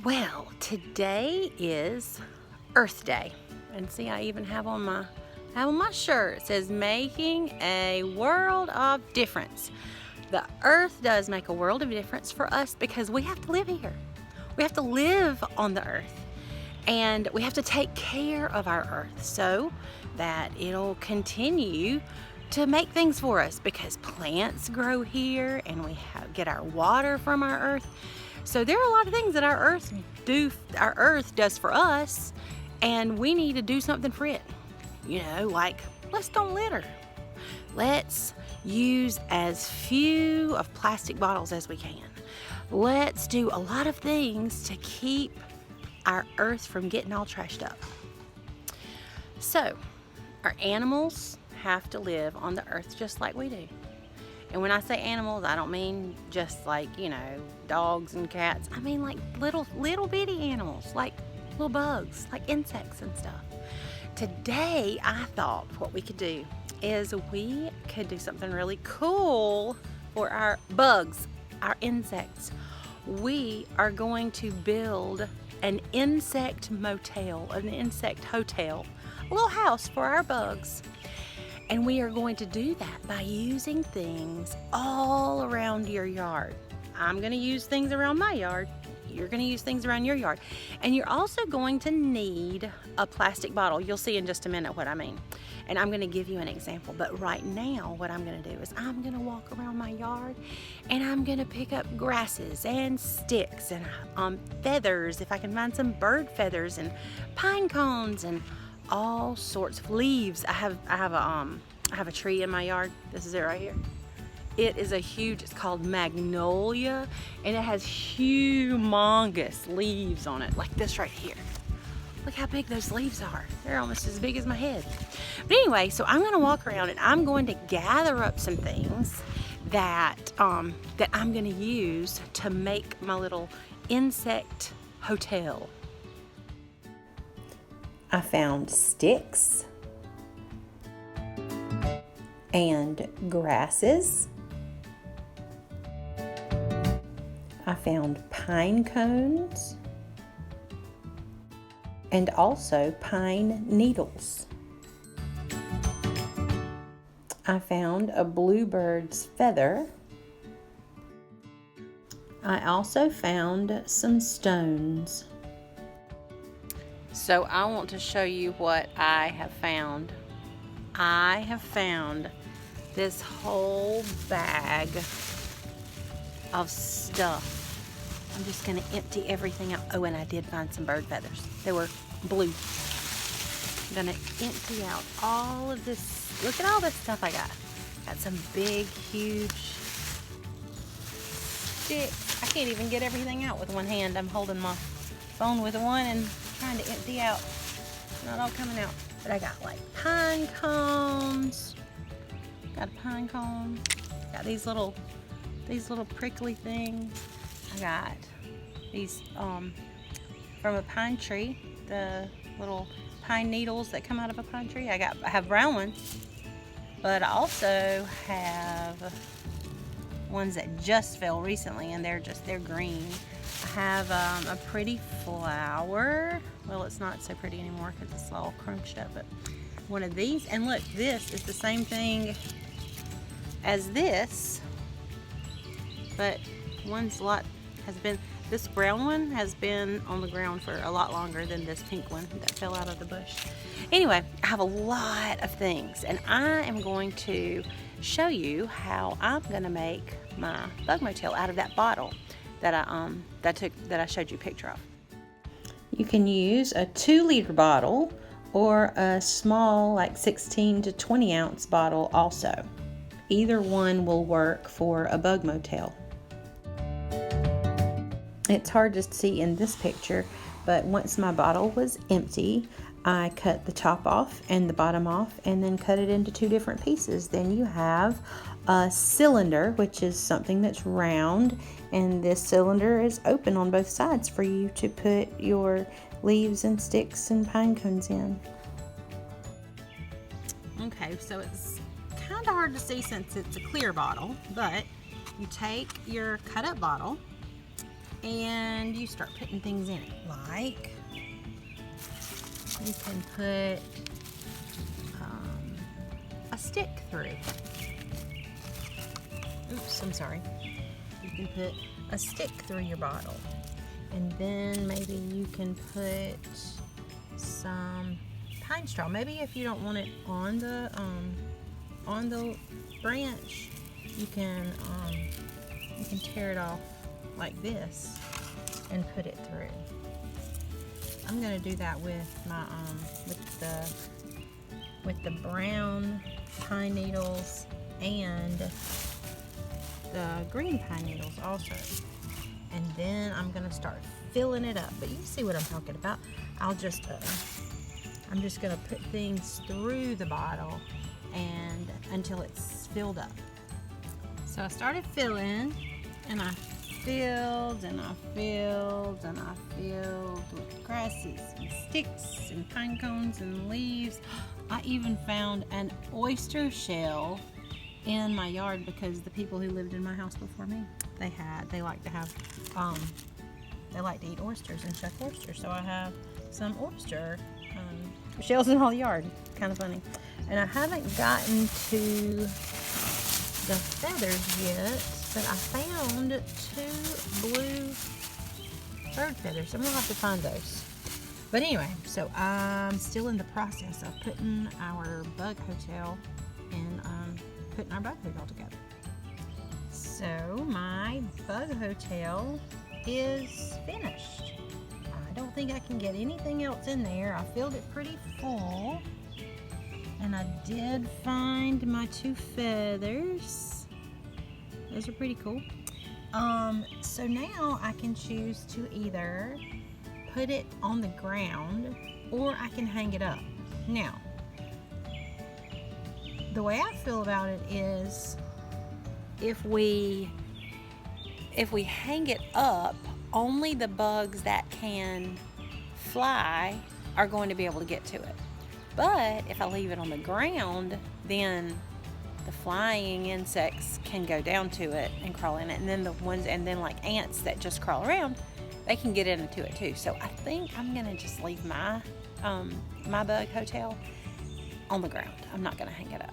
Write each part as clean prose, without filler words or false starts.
Well, today is Earth Day. And see, I even have on my shirt. It says making a world of difference. The earth does make a world of difference for us because we have to live here. We have to live on the earth. And we have to take care of our earth so that it'll continue to make things for us, because plants grow here and we get our water from our earth. So there are a lot of things that our earth does for us, and we need to do something for it. Like, let's don't litter. Let's use as few of plastic bottles as we can. Let's do a lot of things to keep our earth from getting all trashed up. So, our animals have to live on the earth just like we do. And when I say animals, I don't mean just like, dogs and cats. I mean like little bitty animals, like little bugs, like insects and stuff. Today, I thought what we could do is we could do something really cool for our bugs, our insects. We are going to build an insect motel, an insect hotel, a little house for our bugs. And we are going to do that by using things all around your yard. I'm going to use things around my yard. You're going to use things around your yard. And you're also going to need a plastic bottle. You'll see in just a minute what I mean. And I'm going to give you an example. But right now, what I'm going to do is I'm going to walk around my yard and I'm going to pick up grasses and sticks and feathers, if I can find some bird feathers, and pine cones and all sorts of leaves. I have a tree in my yard. This is it right here. It is it's called magnolia, and it has humongous leaves on it, like this right here. Look how big those leaves are. They're almost as big as my head. But anyway, so I'm gonna walk around and I'm going to gather up some things that I'm gonna use to make my little insect hotel. I found sticks and grasses. I found pine cones and also pine needles. I found a bluebird's feather. I also found some stones. So I want to show you what I have found. I have found this whole bag of stuff. I'm just going to empty everything out. Oh, and I did find some bird feathers. They were blue. I'm going to empty out all of this. Look at all this stuff I got. Got some big, huge sticks. I can't even get everything out with one hand. I'm holding my phone with one and trying to empty out. Not all coming out. But I got like pine cones. Got a pine cone. Got these little prickly things. I got these from a pine tree, the little pine needles that come out of a pine tree. I have brown ones, but I also have ones that just fell recently, and they're green. I have a pretty flower. Well, it's not so pretty anymore because it's all crunched up, but one of these. And look, this is the same thing as this, but this brown one has been on the ground for a lot longer than this pink one that fell out of the bush. Anyway, I have a lot of things, and I am going to show you how I'm going to make my bug motel out of that bottle that I showed you a picture of. You can use a 2-liter bottle or a small, like 16 to 20 ounce bottle also. Either one will work for a bug motel. It's hard to see in this picture, but once my bottle was empty, I cut the top off and the bottom off and then cut it into 2 different pieces. Then you have a cylinder, which is something that's round, and this cylinder is open on both sides for you to put your leaves and sticks and pine cones in. Okay, so it's kind of hard to see since it's a clear bottle, but you take your cut up bottle and you start putting things in it. Like, you can put a stick through. Oops, I'm sorry. You can put a stick through your bottle. And then maybe you can put some pine straw. Maybe if you don't want it on the branch, you can tear it off like this and put it through. I'm gonna do that with my with the brown pine needles and the green pine needles also. And then I'm gonna start filling it up. But you see what I'm talking about. I'm just gonna put things through the bottle and until it's filled up. So I started filling, and I filled and I filled and I filled with grasses and sticks and pine cones and leaves. I even found an oyster shell in my yard because the people who lived in my house before me, they like to eat oysters and shuck oysters. So I have some oyster shells in all the yard. Kind of funny. And I haven't gotten to the feathers yet, but I found 2 blue bird feathers. I'm gonna have to find those. But anyway, so I'm still in the process of putting our bug hotel and putting our bug hotel together. So my bug hotel is finished. I don't think I can get anything else in there. I filled it pretty full. And I did find my 2 feathers. Those are pretty cool. So now I can choose to either put it on the ground or I can hang it up. Now, the way I feel about it is if we hang it up, only the bugs that can fly are going to be able to get to it. But if I leave it on the ground, then the flying insects can go down to it and crawl in it. And then like ants that just crawl around, they can get into it too. So I think I'm gonna just leave my my bug hotel on the ground. I'm not gonna hang it up.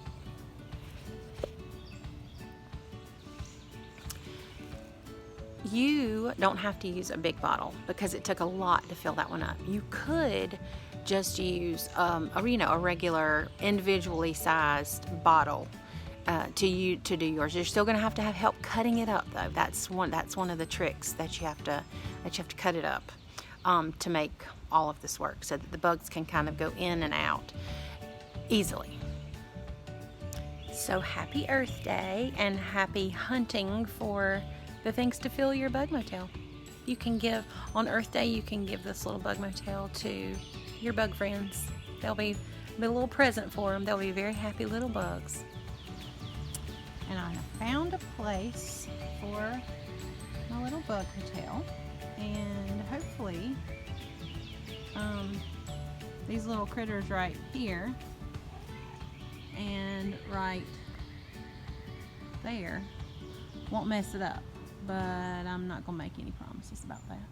You don't have to use a big bottle because it took a lot to fill that one up. You could just use a regular individually sized bottle to do yours. You're still going to have help cutting it up though. That's one of the tricks that you have to cut it up to make all of this work so that the bugs can kind of go in and out easily. So happy Earth Day and happy hunting for the things to fill your bug motel. You can give, on Earth Day, you can give this little bug motel to your bug friends. They'll be a little present for them. They'll be very happy little bugs. And I have found a place for my little bug hotel. And hopefully, these little critters right here and right there won't mess it up. But I'm not going to make any promises about that.